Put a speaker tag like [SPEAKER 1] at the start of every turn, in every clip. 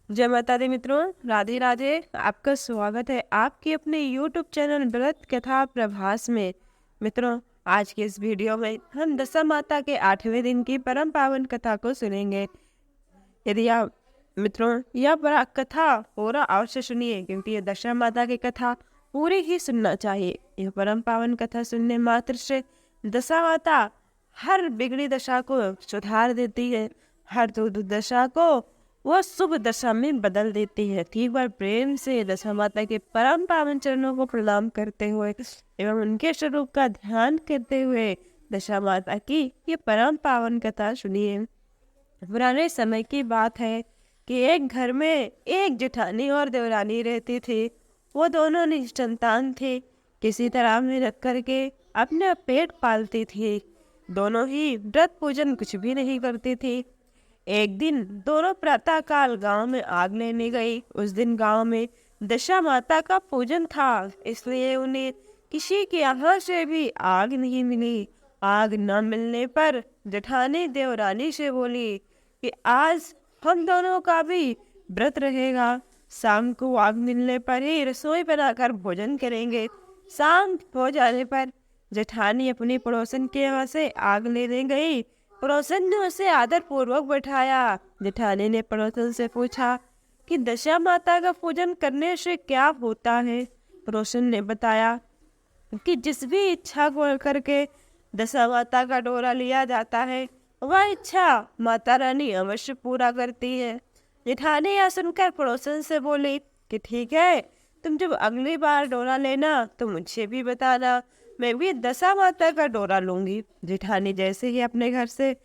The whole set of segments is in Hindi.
[SPEAKER 1] जय माता दी मित्रों, राधे राधे। आपका स्वागत है आपके अपने यूट्यूब चैनल व्रत कथा प्रभास में। मित्रों, आज के इस वीडियो में हम दशा माता के 8वें दिन की परम पावन कथा को सुनेंगे। यदि आप मित्रों यह बड़ा कथा पूरा अवश्य सुनिए, क्योंकि ये दशा माता की कथा पूरी ही सुनना चाहिए। यह परम पावन कथा सुनने मात्र से दशा माता हर बिगड़ी दशा को सुधार देती है, हर दुर्दशा को वो शुभ दशा में बदल देती है। एक बार प्रेम से दशा माता के परम पावन चरणों को प्रणाम करते हुए एवं उनके स्वरूप का ध्यान करते हुए दशा माता की ये परम पावन कथा सुनिए। पुराने समय की बात है कि एक घर में एक जेठानी और देवरानी रहती थी। वो दोनों निसंतान थे। किसी तरह मेहनत करके अपने पेट पालती थी। दोनों ही व्रत पूजन कुछ भी नहीं करती थी। एक दिन दोनों प्रातःकाल गांव में आग लेने गई। उस दिन गांव में दशा माता का पूजन था, इसलिए उन्हें किसी के यहाँ से भी आग नहीं मिली। आग न मिलने पर जेठानी देवरानी से बोली कि आज हम दोनों का भी व्रत रहेगा। शाम को आग मिलने पर ही रसोई बनाकर भोजन करेंगे। शाम हो जाने पर जेठानी अपनी पड़ोसन के यहाँ से आग लेने गई। पड़ोसन ने उसे आदर पूर्वक बैठाया। जेठानी ने पड़ोसन से पूछा कि दशा माता का पूजन करने से क्या होता है। पड़ोसन ने बताया कि जिस भी इच्छा को करके दशा माता का डोरा लिया जाता है, वह इच्छा माता रानी अवश्य पूरा करती है। जेठानी यह सुनकर पड़ोसन से बोली कि ठीक है, तुम जब अगली बार डोरा लेना तो मुझे भी बताना, मैं भी दशा माता का डोरा लूंगी। जेठानी जैसे ही अपने घर से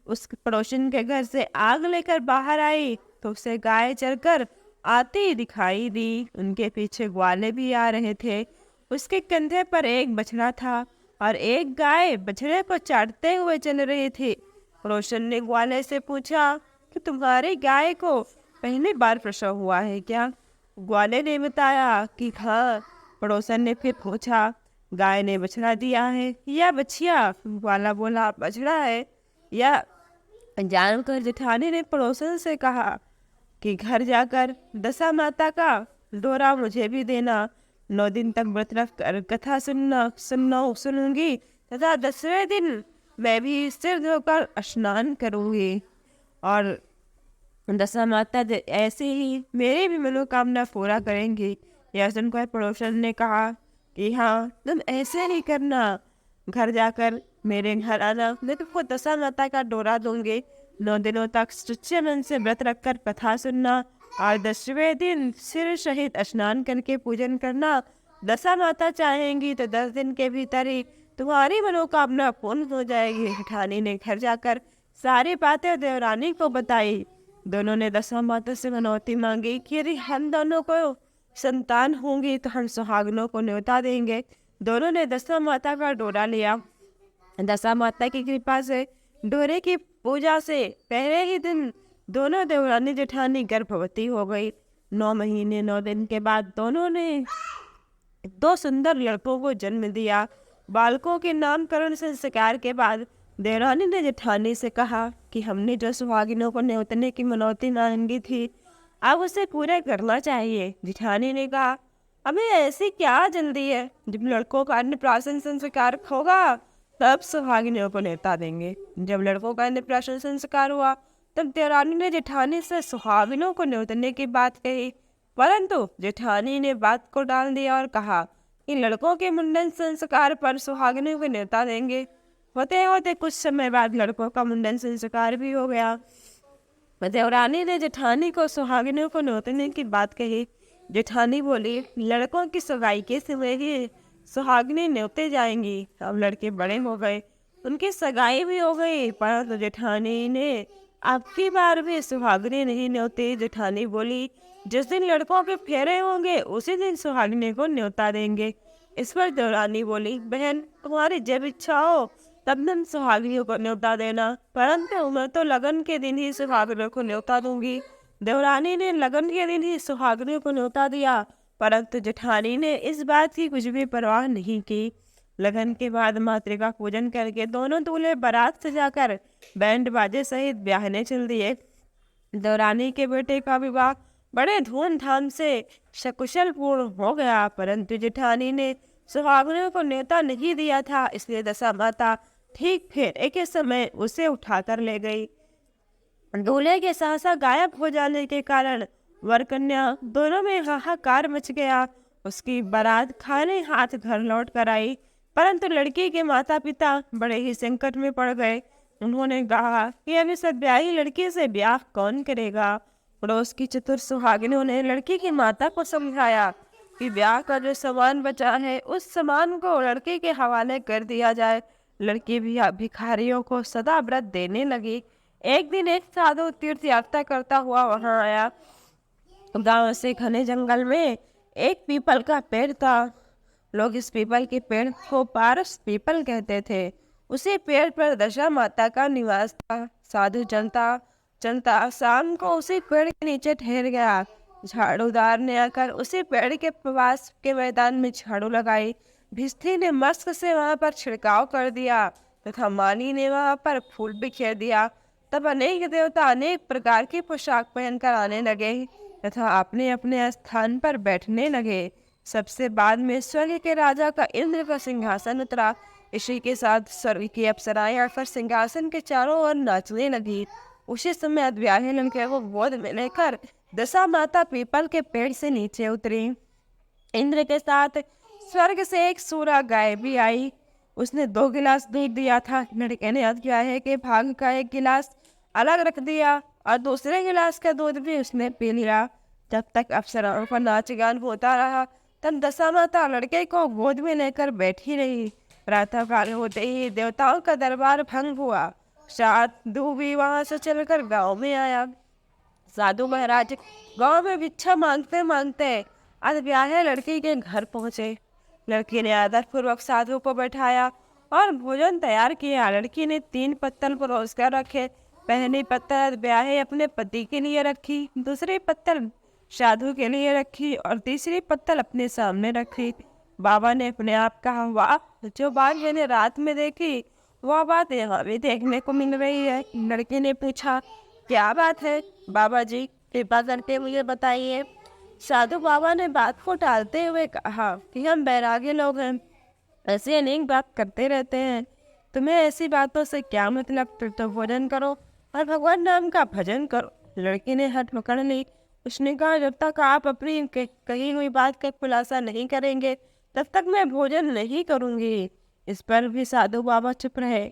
[SPEAKER 1] उस पड़ोसन के घर से आग लेकर बाहर आई तो उसे गाय चरकर आती दिखाई दी। उनके पीछे ग्वाले भी आ रहे थे। उसके कंधे पर एक बछड़ा था और एक गाय बछड़े को चाटते हुए चल रही थी। पड़ोसन ने ग्वाले से पूछा कि तुम्हारी गाय को पहली बार प्रसव हुआ है क्या? ग्वाले ने बताया कि हाँ। पड़ोसन ने फिर पूछा, गाय ने बछड़ा दिया है या बछिया? ग्वाला बोला बछड़ा है। या जानकर जेठानी ने पड़ोसन से कहा कि घर जाकर दशा माता का डोरा मुझे भी देना। 9 दिन तक व्रत रख कर कथा सुनूंगी तथा 10वें दिन मैं भी सिर धोकर स्नान करूंगी और दशा माता ऐसे ही मेरी भी मनोकामना पूरा करेंगी। यह सुनकर पड़ोसन ने कहा कि हाँ, तुम ऐसे ही करना। घर जाकर मेरे घर आना, मैं तुमको दशा माता का डोरा दूंगी। 9 दिनों तक सच्चे मन से व्रत रखकर कथा सुनना और 10वें दिन सिर सहित स्नान करके पूजन करना। दशा माता चाहेंगी तो 10 दिन के भीतर ही तुम्हारी मनोकामना पूर्ण हो जाएगी। जेठानी ने घर जाकर सारी बातें देवरानी को बताई। दोनों ने दशा माता से मनौती मांगी कि यदि हम दोनों को संतान होंगी तो हम सुहागनों को न्योता देंगे। दोनों ने दशा माता का डोरा लिया। दशा माता की कृपा से डोरे की पूजा से पहले ही दिन दोनों देवरानी जेठानी गर्भवती हो गई। 9 महीने 9 दिन के बाद दोनों ने 2 सुंदर लड़कों को जन्म दिया। बालकों के नामकरण संस्कार के बाद देवरानी ने जेठानी से कहा कि हमने जो सुहागिनों को न्योतने की मनौती मांगी थी, अब उसे पूरा करना चाहिए। जेठानी ने कहा, हमें ऐसी क्या जल्दी है? जब लड़कों का अन्नप्राशन संस्कार होगा तब सुहागिनों को न्योता देंगे। जब लड़कों का अन्नप्राशन संस्कार हुआ तब देवरानी ने जेठानी से सुहागिनों को न्योतने की बात कही, परंतु जेठानी ने बात को टाल दिया और कहा कि लड़कों के मुंडन संस्कार पर सुहागिनों को न्योता देंगे। होते होते कुछ समय बाद लड़कों का मुंडन संस्कार भी हो गया। देवरानी ने जेठानी को सुहागिनों को न्योतने की बात कही। जेठानी बोली, लड़कों की सगाई के समय ही सुहागिनें न्योते जाएंगी। अब लड़के बड़े हो गए, उनकी सगाई भी हो गई, परंतु जेठानी ने आपकी बार भी सुहागिनें नहीं न्योते। जेठानी बोली, जिस दिन लड़कों के फेरे होंगे उसी दिन सुहागिने को न्योता देंगे। इस पर देवरानी बोली, बहन तुम्हारी जब इच्छा हो तब तुम सुहागिनों को न्योता देना, परंतु मैं तो लगन के दिन ही सुहागिनों को न्योता दूंगी। देवरानी ने लगन के दिन ही सुहागिनों को न्योता दिया, परंतु जेठानी ने इस बात की कुछ भी परवाह नहीं की। लगन के बाद मातृका पूजन करके दोनों दूल्हे बारात सजाकर बैंड बाजे सहित ब्याहने चल दिए। देवरानी के बेटे का विवाह बड़े धूमधाम से सकुशल पूर्ण हो गया। परंतु जेठानी ने सुहागनों को न्योता नहीं दिया था, इसलिए दशा माता ठीक फेरे के समय उसे उठाकर ले गई। दूल्हे के सहसा गायब हो जाने के कारण वर कन्या दोनों में हाहाकार मच गया। उसकी बारात खाने हाथ घर लौट कर आई, परंतु लड़की के माता पिता बड़े ही संकट में पड़ गए। उन्होंने कहा कि अभी सद्ब्याही लड़की से ब्याह कौन करेगा। पड़ोस की चतुर सुहागिनों ने लड़की की माता को समझाया कि ब्याह का जो सामान बचा है उस सामान को लड़के के हवाले कर दिया जाए। लड़की भी भिखारियों को सदा व्रत देने लगी। एक दिन एक साधु तीर्थ यात्रा करता हुआ वहां आया। गांव से घने जंगल में एक पीपल का पेड़ था। लोग इस पीपल के पेड़ को पारस पीपल कहते थे। उसी पेड़ पर दशा माता का निवास था। साधु चलता चलता शाम को उसी पेड़ के नीचे ठहर गया। झाड़ूदार ने आकर उसी पेड़ के पास के मैदान में झाड़ू लगाई। भिस्ती ने मस्क से वहां पर छिड़काव कर दिया तथा माली ने वहां पर फूल बिखेर दिया। तब अनेक देवता अनेक प्रकार की पोशाक पहनकर आने लगे तथा अपने अपने स्थान पर बैठने लगे। सबसे बाद में स्वर्ग के राजा का इंद्र का सिंहासन उतरा। इसी के साथ स्वर्ग की अप्सराएं आकर सिंहासन के चारों ओर नाचने लगी। उसी समय अद्व्याही लड़के को गोद में लेकर दशा माता पीपल के पेड़ से नीचे उतरी। इंद्र के साथ स्वर्ग से एक सूरा गाय भी आई। उसने 2 गिलास दूध दिया था। लड़के ने अद्व्याही के भाग का 1 गिलास अलग रख दिया और दूसरे गिलास का दूध भी उसने पी लिया। जब तक अप्सराओं का नाच गान होता रहा तब दशा माता लड़के को गोद में लेकर बैठी रही। प्रातः काल होते ही देवताओं का दरबार भंग हुआ। साधु भी वहां से चलकर गांव में आया। साधु महाराज गांव में भिक्षा मांगते मांगते अद्व्याही लड़की के घर पहुंचे। लड़की ने आदरपूर्वक साधु को बैठाया और भोजन तैयार किया। लड़की ने 3 पत्तल परोस कर रखे। पहली पत्तल अद्व्याही अपने पति के लिए रखी, दूसरी पत्तल साधु के लिए रखी और तीसरी पत्तल अपने सामने रखी। बाबा ने अपने आप कहा, वाह, जो बात मैंने रात में देखी वह बात यहाँ भी देखने को मिल रही है। लड़की ने पूछा, क्या बात है बाबा जी, कृपा करके मुझे बताइए। साधु बाबा ने बात को टालते हुए कहा कि हम बैरागी लोग हैं, ऐसे अनेक बात करते रहते हैं। तुम्हें ऐसी बातों से क्या मतलब? फिर तो भोजन करो और भगवान नाम का भजन करो। लड़की ने हठ पकड़ ली। उसने कहा, जब तक आप अपनी कही हुई बात का खुलासा नहीं करेंगे तब तक मैं भोजन नहीं करूंगी। इस पर भी साधु बाबा चुप रहे।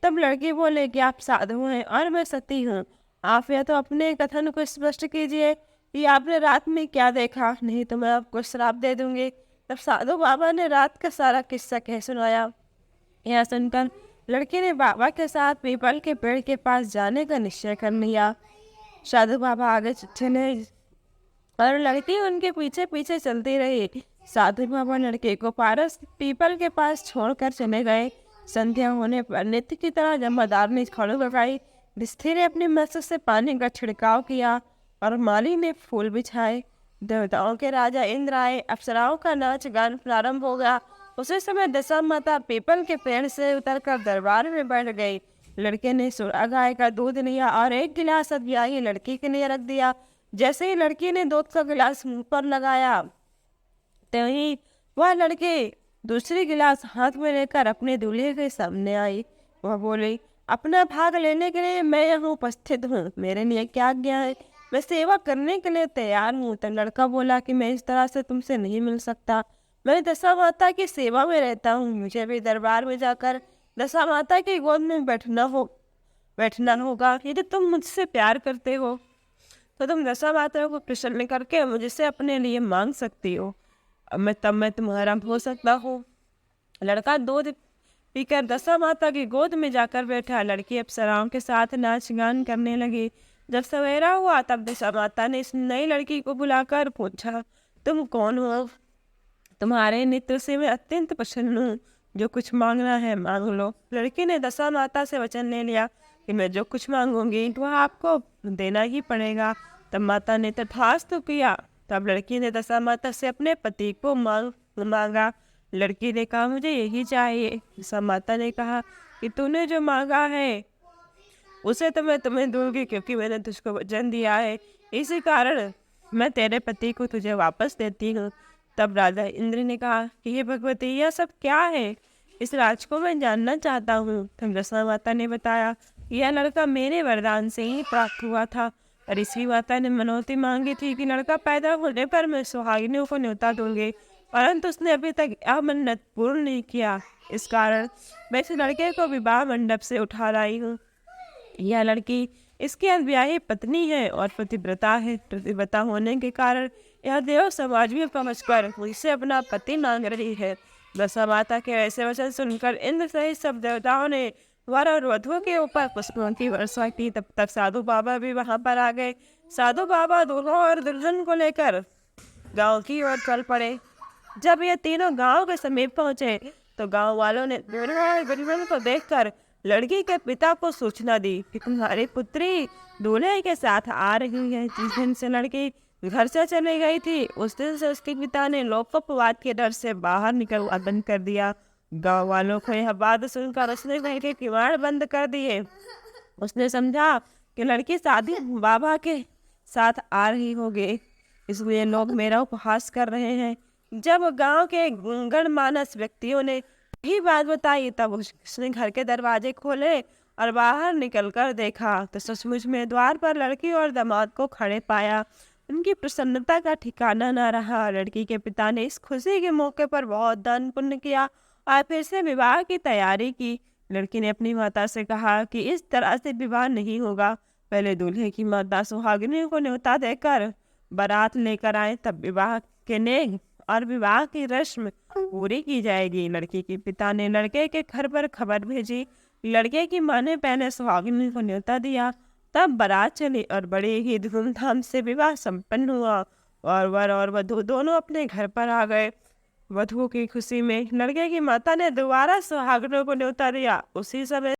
[SPEAKER 1] तब लड़की बोले कि आप साधु हैं और मैं सती हूँ। आप या तो अपने कथन को स्पष्ट कीजिए कि आपने रात में क्या देखा, नहीं तो मैं आपको श्राप दे दूंगी। तब साधु बाबा ने रात का सारा किस्सा कह सुनाया। यह सुनकर लड़की ने बाबा के साथ पीपल के पेड़ के पास जाने का निश्चय कर लिया। साधु बाबा आगे चले और लड़की उनके पीछे पीछे चलती रही। साधु बाबा लड़के को पारस पीपल के पास छोड़कर चले गए। संध्या होने पर नित्य की तरह जमादार ने झाड़ू लगाई। भिस्ती ने अपने मस्त से पानी का छिड़काव किया और माली ने फूल बिछाए। देवताओं के राजा इंद्र आए। अप्सराओं का नाच गान प्रारंभ हो गया। उसी समय दशा माता पीपल के पेड़ से उतरकर दरबार में बैठ गई। लड़के ने सुरा गाय का दूध लिया और 1 गिलास अद्व्याही लड़की के लिए रख दिया। जैसे ही लड़की ने दूध का गिलास मुंह पर लगाया तभी वह लड़की दूसरी गिलास हाथ में लेकर अपने दूल्हे के सामने आई। वह बोली, अपना भाग लेने के लिए मैं यहाँ उपस्थित हूँ, मेरे लिए क्या आज्ञा है? मैं सेवा करने के लिए तैयार हूँ। तो लड़का बोला कि मैं इस तरह से तुमसे नहीं मिल सकता, मैं दशा माता की सेवा में रहता हूँ। मुझे भी दरबार में जाकर दशा माता की गोद में बैठना होगा। यदि तुम मुझसे प्यार करते हो तो तुम दशा माता को प्रसन्न करके मुझसे अपने लिए मांग सकती हो। अब मैं तुम्हारा हो सकता हूँ। लड़का दूध पीकर दशा माता की गोद में जाकर बैठा। लड़की अप्सराओं के साथ नाच गान करने लगी। जब सवेरा हुआ तब दशा माता ने इस नई लड़की को बुलाकर पूछा, तुम कौन हो? तुम्हारे नृत्य से मैं अत्यंत प्रसन्न हूँ, जो कुछ मांगना है मांग लो। लड़की ने दशा माता से वचन ले लिया कि मैं जो कुछ मांगूंगी वह आपको देना ही पड़ेगा। तब माता ने तथास्तु किया। तब लड़की ने दशा माता से अपने पति को मांगा। लड़की ने कहा, मुझे यही चाहिए। दशा माता ने कहा कि तूने जो मांगा है उसे तो मैं तुम्हें दूंगी, क्योंकि मैंने तुझको वचन दिया है। इसी कारण मैं तेरे पति को तुझे वापस देती हूँ। तब राजा इंद्र ने कहा कि हे भगवती, यह सब क्या है? इस राज को मैं जानना चाहता हूँ। तब दशा माता ने बताया, यह लड़का मेरे वरदान से ही प्राप्त हुआ था। ऋषि माता ने मनौती मांगी थी कि लड़का पैदा होने पर मैं सुहागिनियों को न्योता दूंगी, परंतु उसने अभी तक यह मन्नत पूर्ण नहीं किया। इस कारण मैं इस लड़के को विवाह मंडप से उठा लाई हूँ। यह लड़की इसकी अनब्याही पत्नी है और पतिव्रता है। पतिव्रता होने के कारण यह देव समाज में पहुंचकर मुझसे अपना पति मांग रही है। दशा माता के ऐसे वचन सुनकर इंद्र सहित सब देवताओं ने वर और वधु के ऊपर पुष्पों की वर्षा की। तब तक साधु बाबा भी वहां पर आ गए। साधु बाबा दूल्हों और दुल्हन को लेकर गांव की ओर चल पड़े। जब ये तीनों गांव के समीप पहुंचे तो गांव वालों ने दुल्हन को देखकर लड़की के पिता को सूचना दी कि तुम्हारी पुत्री दूल्हे के साथ आ रही है। जिस दिन से लड़की घर से चली गई थी, उस दिन से उसके पिता ने लोकोपवाद के डर से बाहर निकलना बंद कर दिया। गांव वालों को यह बात सुनकर उसने घर के किवाड़ बंद कर दिए। उसने समझा कि लड़की शादी बाबा के साथ आ रही होगी, इसलिए लोग मेरा उपहास कर रहे हैं। जब गांव के गणमानस व्यक्तियों ने यही बात बताई, तब उसने घर के दरवाजे खोले और बाहर निकलकर देखा तो सचमुच में द्वार पर लड़की और दामाद को खड़े पाया। उनकी प्रसन्नता का ठिकाना न रहा। लड़की के पिता ने इस खुशी के मौके पर बहुत दान पुण्य किया और फिर से विवाह की तैयारी की। लड़की ने अपनी माता से कहा कि इस तरह से विवाह नहीं होगा, पहले दूल्हे की माता सुहागिनी को न्योता देकर बारात लेकर आए, तब विवाह के नेग और विवाह की रस्म पूरी की जाएगी। लड़की के पिता ने लड़के के घर पर खबर भेजी। लड़के की मां ने पहले सुहागिनी को न्योता दिया, तब बारात चली और बड़े ही धूमधाम से विवाह संपन्न हुआ और वर और वधू दोनों अपने घर पर आ गए। वधू की खुशी में लड़के की माता ने दोबारा सुहागिनों को न्योता दिया। उसी समय